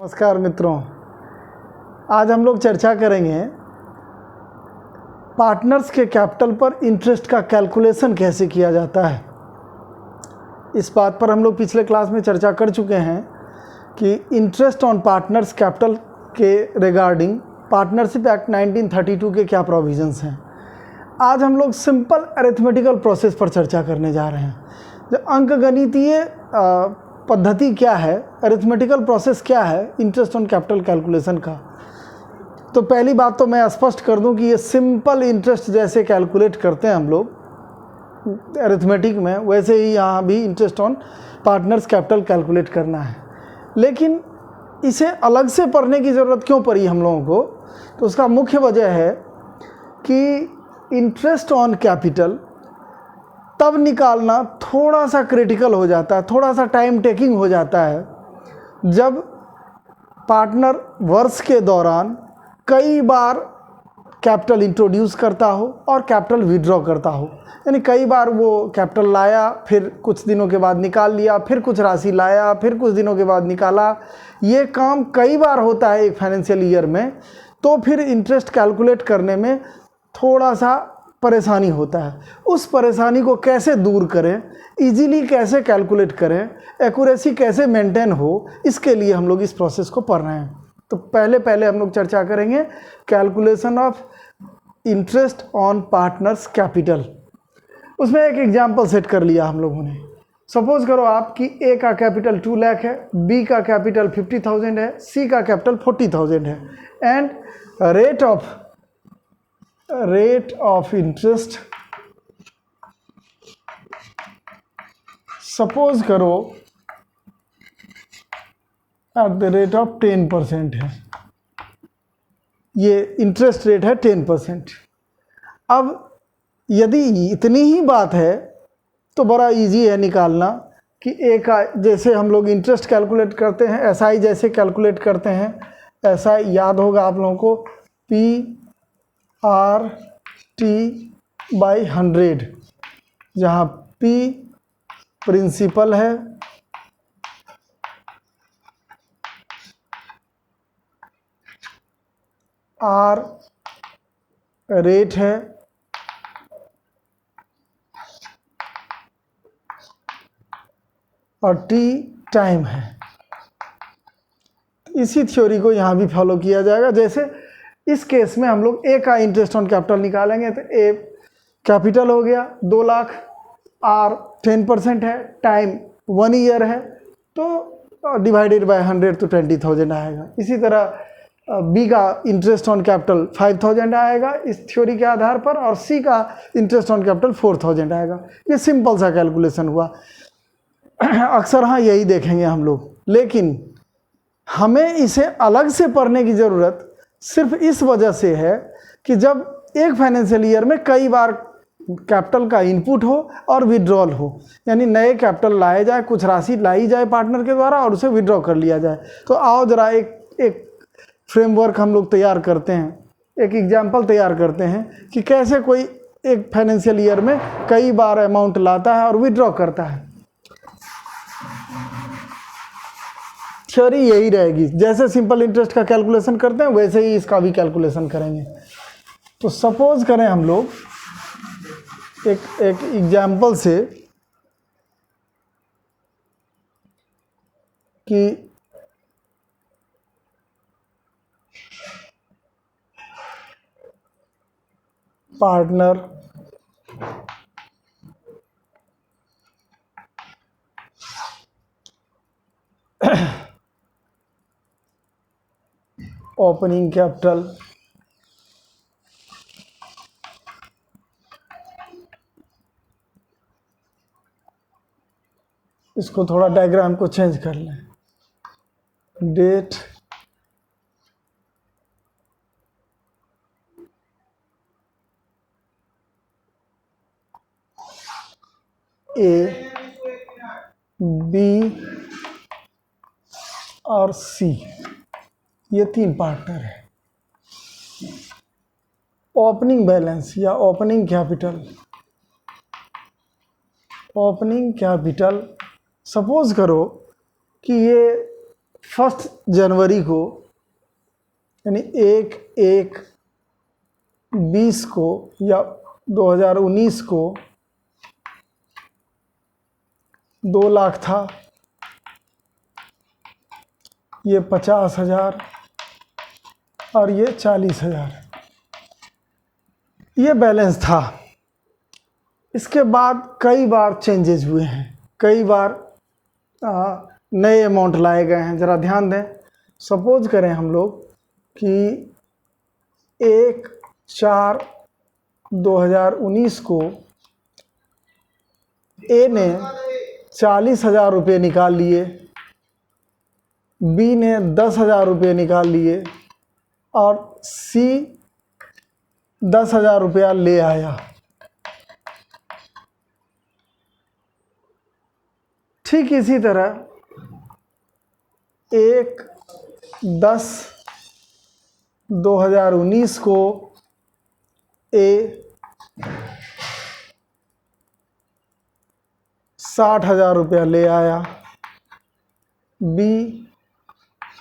नमस्कार मित्रों, आज हम लोग चर्चा करेंगे पार्टनर्स के कैपिटल पर इंटरेस्ट का कैलकुलेशन कैसे किया जाता है। इस बात पर हम लोग पिछले क्लास में चर्चा कर चुके हैं कि इंटरेस्ट ऑन पार्टनर्स कैपिटल के रिगार्डिंग पार्टनरशिप एक्ट 1932 के क्या प्रोविजंस हैं। आज हम लोग सिंपल अरिथमेटिकल प्रोसेस पर चर्चा करने जा रहे हैं। जो अंकगणितीय पद्धति क्या है, अरिथमेटिकल प्रोसेस क्या है इंटरेस्ट ऑन कैपिटल कैलकुलेशन का। तो पहली बात तो मैं स्पष्ट कर दूं कि ये सिंपल इंटरेस्ट जैसे कैलकुलेट करते हैं हम लोग अरिथमेटिक में, वैसे ही यहाँ भी interest on partners capital calculate करना है। लेकिन इसे अलग से पढ़ने की ज़रूरत क्यों पड़ी हम लोगों को, तो उसका मुख्य वजह है कि इंटरेस्ट ऑन कैपिटल तब निकालना थोड़ा सा क्रिटिकल हो जाता है, थोड़ा सा टाइम टेकिंग हो जाता है जब पार्टनर वर्ष के दौरान कई बार कैपिटल इंट्रोड्यूस करता हो और कैपिटल विड्रॉ करता हो। यानी कई बार वो कैपिटल लाया, फिर कुछ दिनों के बाद निकाल लिया, फिर कुछ राशि लाया, फिर कुछ दिनों के बाद निकाला। ये काम कई बार होता है एक फाइनेंशियल ईयर में, तो फिर इंटरेस्ट कैलकुलेट करने में थोड़ा सा परेशानी होता है। उस परेशानी को कैसे दूर करें, इजीली कैसे कैलकुलेट करें, एक्यूरेसी कैसे मेंटेन हो, इसके लिए हम लोग इस प्रोसेस को पढ़ रहे हैं। तो पहले हम लोग चर्चा करेंगे calculation of interest on partners capital. उसमें एक एग्जांपल सेट कर लिया हम लोगों ने। सपोज करो आपकी ए का कैपिटल 2 लाख है, बी का कैपिटल 50,000 है, सी का कैपिटल 40,000 है and rate of interest suppose करो एट द रेट ऑफ 10% है। ये इंटरेस्ट रेट है 10%। अब यदि इतनी ही बात है तो बड़ा इजी है निकालना कि ए का, जैसे हम लोग इंटरेस्ट कैलकुलेट करते हैं एसआई जैसे कैलकुलेट करते हैं। एसआई याद होगा आप लोगों को, P/100, जहाँ P प्रिंसिपल है, R रेट है और T टाइम है। इसी थ्योरी को यहाँ भी फॉलो किया जाएगा। जैसे इस केस में हम लोग ए का इंटरेस्ट ऑन कैपिटल निकालेंगे तो ए कैपिटल हो गया 2 लाख, आर 10% है, टाइम 1 ईयर है, तो डिवाइडेड बाय 100 तो 20,000 आएगा। इसी तरह बी का इंटरेस्ट ऑन कैपिटल 5,000 आएगा इस थ्योरी के आधार पर, और सी का इंटरेस्ट ऑन कैपिटल 4,000 आएगा। ये सिंपल सा कैलकुलेशन हुआ। अक्सर हाँ यही देखेंगे हम लोग, लेकिन हमें इसे अलग से पढ़ने की ज़रूरत सिर्फ इस वजह से है कि जब एक फाइनेंशियल ईयर में कई बार कैपिटल का इनपुट हो और विड्रॉल हो, यानी नए कैपिटल लाए जाए, कुछ राशि लाई जाए पार्टनर के द्वारा और उसे विड्रॉ कर लिया जाए। तो आओ जरा एक फ्रेमवर्क हम लोग तैयार करते हैं, एक एग्जाम्पल तैयार करते हैं कि कैसे कोई एक फाइनेंशियल ईयर में कई बार अमाउंट लाता है और विड्रॉ करता है। थ्योरी यही रहेगी, जैसे सिंपल इंटरेस्ट का कैलकुलेशन करते हैं वैसे ही इसका भी कैलकुलेशन करेंगे। तो सपोज करें हम लोग एक एग्जाम्पल से कि पार्टनर ओपनिंग कैपिटल इसको थोड़ा डायग्राम को चेंज कर लें। डेट ए, बी और सी, ये 3 पार्टनर है। ओपनिंग बैलेंस या ओपनिंग कैपिटल सपोज करो कि ये 1 जनवरी को यानी 1/1/20 को या 2019 को 2 लाख था, ये 50,000 और ये 40,000, ये बैलेंस था। इसके बाद कई बार चेंजेस हुए हैं, कई बार नए अमाउंट लाए गए हैं। ज़रा ध्यान दें, सपोज करें हम लोग कि 1/4/2019 को ए ने 40,000 रुपये निकाल लिए, बी ने 10,000 रुपये निकाल लिए और सी 10,000 रुपया ले आया। ठीक इसी तरह 1/10/2019 को ए 60,000 रुपया ले आया, बी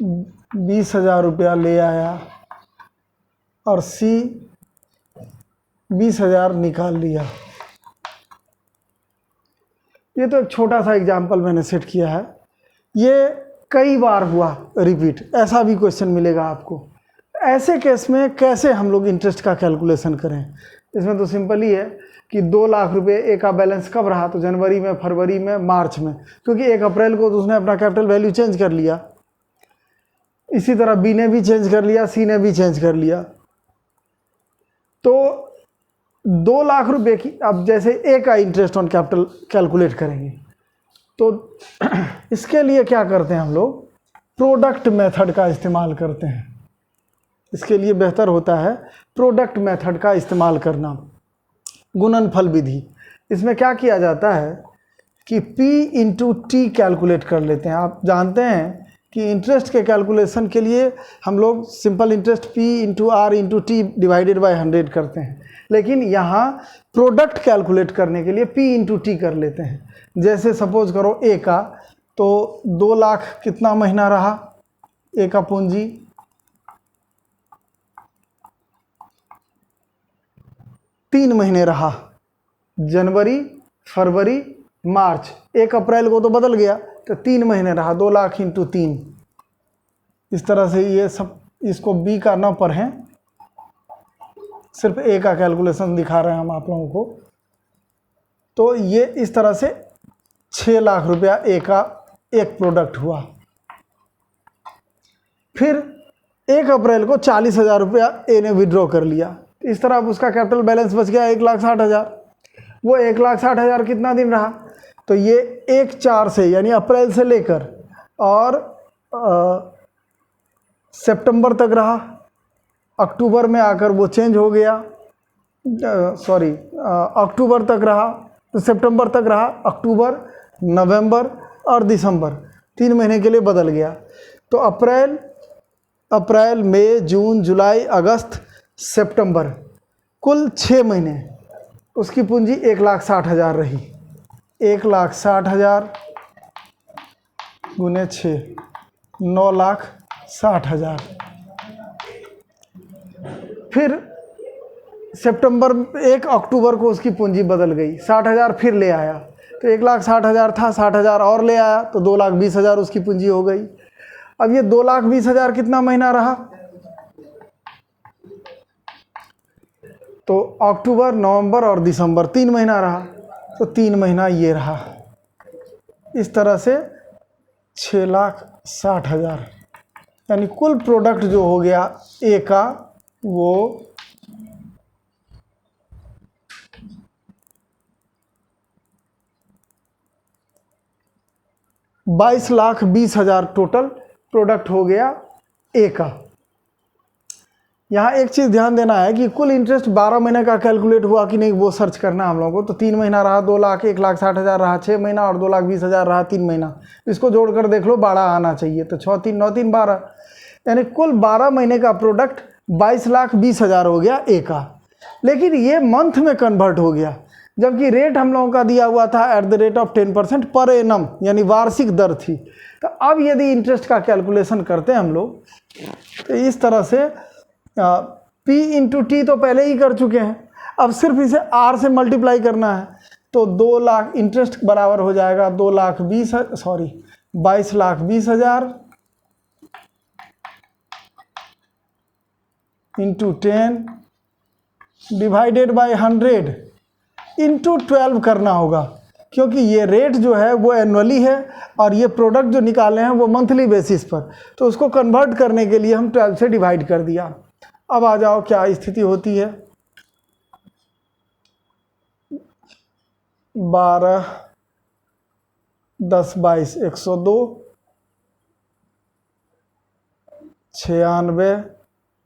20,000 रुपया ले आया और सी 20,000 निकाल लिया। ये तो एक छोटा सा एग्जाम्पल मैंने सेट किया है, ये कई बार हुआ रिपीट, ऐसा भी क्वेश्चन मिलेगा आपको। ऐसे केस में कैसे हम लोग इंटरेस्ट का कैलकुलेशन करें? इसमें तो सिंपल ही है कि 2 लाख रुपए ए का बैलेंस कब रहा, तो जनवरी में, फरवरी में, मार्च में, क्योंकि 1 अप्रैल को तो उसने अपना कैपिटल वैल्यू चेंज कर लिया। इसी तरह बी ने भी चेंज कर लिया, सी ने भी चेंज कर लिया। तो 2 लाख रुपए की, अब जैसे ए का इंटरेस्ट ऑन कैपिटल कैलकुलेट करेंगे तो इसके लिए क्या करते हैं हम लोग, प्रोडक्ट मेथड का इस्तेमाल करते हैं। इसके लिए बेहतर होता है प्रोडक्ट मेथड का इस्तेमाल करना, गुणनफल विधि। इसमें क्या किया जाता है कि P इंटू टी कैलकुलेट कर लेते हैं। आप जानते हैं कि इंटरेस्ट के कैलकुलेशन के लिए हम लोग simple interest P into R into T divided by 100 करते हैं, लेकिन यहाँ प्रोडक्ट कैलकुलेट करने के लिए P इंटू टी कर लेते हैं। जैसे सपोज करो ए का, तो 2 लाख कितना महीना रहा ए का पूंजी, 3 महीने रहा, जनवरी, फरवरी, मार्च। 1 अप्रैल को तो बदल गया, तो 3 महीने रहा, 2 लाख इंटू 3। इस तरह से ये सब, इसको बी का ना पढ़ें, सिर्फ ए का कैलकुलेशन दिखा रहे हैं हम आप लोगों को। तो ये इस तरह से 6 लाख रुपया ए का एक प्रोडक्ट हुआ। फिर 1 अप्रैल को 40,000 रुपया ए ने विड्रॉ कर लिया। इस तरह अब उसका कैपिटल बैलेंस बच गया 1,60,000। वो 1,60,000 कितना दिन रहा, तो ये 1/4 से यानी अप्रैल से लेकर और सितंबर तक रहा। अक्टूबर में आकर वो चेंज हो गया, अक्टूबर तक रहा, तो सितंबर तक रहा, अक्टूबर, नवंबर और दिसंबर, 3 महीने के लिए बदल गया। तो अप्रैल, मई, जून, जुलाई, अगस्त, सितंबर, कुल 6 महीने उसकी पूंजी 1,60,000 रही। 1,60,000 गुने 6, 9,60,000। फिर सितंबर 1 अक्टूबर को उसकी पूंजी बदल गई, 60,000 फिर ले आया, तो 1,60,000 था, 60,000 और ले आया, तो 2,20,000 उसकी पूंजी हो गई। अब ये 2,20,000 कितना महीना रहा, तो अक्टूबर, नवंबर और दिसंबर 3 महीना रहा, तो 3 महीना ये रहा। इस तरह से 6,60,000 यानी कुल प्रोडक्ट जो हो गया ए का, वो 22,20,000 टोटल प्रोडक्ट हो गया ए का। यहाँ एक चीज़ ध्यान देना है कि कुल इंटरेस्ट 12 महीने का कैलकुलेट हुआ कि नहीं, वो सर्च करना हम लोगों को। तो 3 महीना रहा 2 लाख, 1,60,000 रहा 6 महीना और 2,20,000 रहा 3 महीना। इसको जोड़कर देख लो, 12 आना चाहिए, तो 6 3 9 3 12, यानी कुल 12 महीने का प्रोडक्ट 22,20,000 हो गया ए का। लेकिन ये मंथ में कन्वर्ट हो गया, जबकि रेट हम लोगों का दिया हुआ था at the rate of 10% per annum, यानी वार्षिक दर थी। तो अब यदि इंटरेस्ट का कैलकुलेशन करते हैं हम लोग, तो इस तरह से P इंटू टी तो पहले ही कर चुके हैं, अब सिर्फ इसे R से मल्टीप्लाई करना है। तो 2 लाख इंटरेस्ट बराबर हो जाएगा 22,20,000 इंटू 10 डिवाइडेड बाई 100 इंटू 12 करना होगा, क्योंकि ये रेट जो है वो एनुअली है और ये प्रोडक्ट जो निकाले हैं वो मंथली बेसिस पर, तो उसको कन्वर्ट करने के लिए हम 12 से डिवाइड कर दिया। अब आ जाओ क्या स्थिति होती है। 12, 10, 22, 102, 96,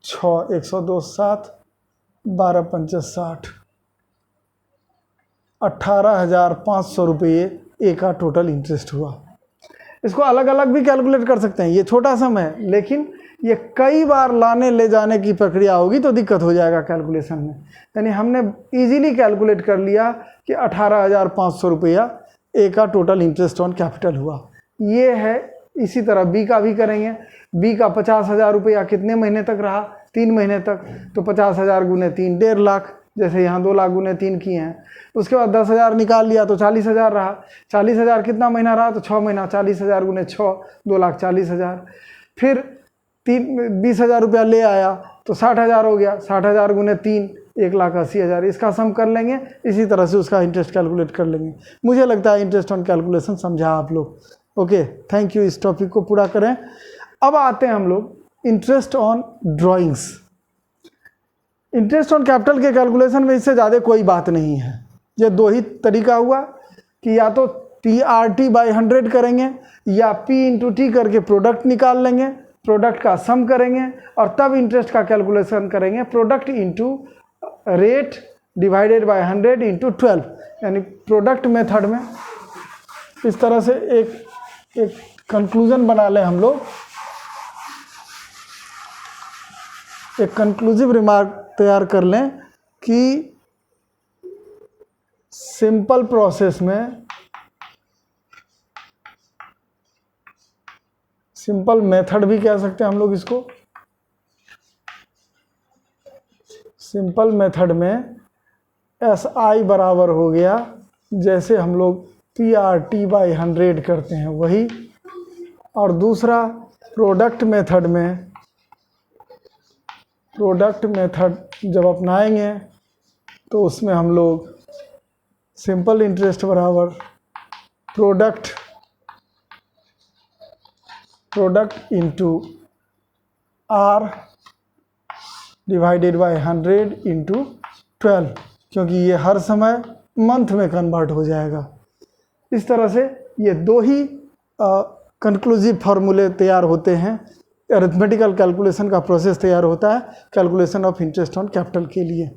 6, 102, 7, 12, 5, 60, 18,500 रुपये ए का टोटल इंटरेस्ट हुआ। इसको अलग अलग भी कैलकुलेट कर सकते हैं, ये छोटा सम है, लेकिन ये कई बार लाने ले जाने की प्रक्रिया होगी तो दिक्कत हो जाएगा कैलकुलेशन में। यानी हमने इजीली कैलकुलेट कर लिया कि 18,500 रुपया ए का टोटल इंटरेस्ट ऑन कैपिटल हुआ। ये है। इसी तरह बी का भी करेंगे। बी का 50,000 रुपया कितने महीने तक रहा? 3 महीने तक। तो 50,000 गुने 3 1.5 लाख, जैसे यहाँ 2 लाख गुने 3 किए हैं। उसके बाद 10,000 निकाल लिया तो 40,000 रहा। 40,000 कितना महीना रहा? तो 6 महीना। 40,000 गुने 6, 2,40,000। फिर 20,000 रुपया ले आया तो 60,000 हो गया। 60,000 गुने 3, 1,80,000। इसका सम कर लेंगे, इसी तरह से उसका इंटरेस्ट कैलकुलेट कर लेंगे। मुझे लगता है इंटरेस्ट ऑन कैलकुलेशन समझा आप लोग। Okay, thank you. इस टॉपिक को पूरा करें। अब आते हैं हम लोग interest on drawings. Interest on capital के कैलकुलेशन में इससे ज़्यादा कोई बात नहीं है। ये 2 ही तरीका हुआ कि या तो PRT/100 करेंगे या P इंटू टी करके प्रोडक्ट निकाल लेंगे, प्रोडक्ट का सम करेंगे और तब इंटरेस्ट का कैलकुलेशन करेंगे। Product into rate divided by 100 into 12, यानी प्रोडक्ट मेथड में इस तरह से एक कंक्लूजन बना लें हम लोग, एक कंक्लूसिव रिमार्क तैयार कर लें कि सिंपल प्रोसेस में, सिंपल मेथड भी कह सकते हैं हम लोग इसको, सिंपल मेथड में SI बराबर हो गया जैसे हम लोग PRT/100 करते हैं वही। और दूसरा प्रोडक्ट मेथड में, प्रोडक्ट मेथड जब अपनाएंगे तो उसमें हम लोग सिंपल इंटरेस्ट बराबर product into R divided by 100 into 12, क्योंकि ये हर समय मंथ में कन्वर्ट हो जाएगा। इस तरह से ये 2 ही कंक्लूसिव फार्मूले तैयार होते हैं। अरिथमेटिकल कैलकुलेशन का प्रोसेस तैयार होता है calculation of interest on capital के लिए।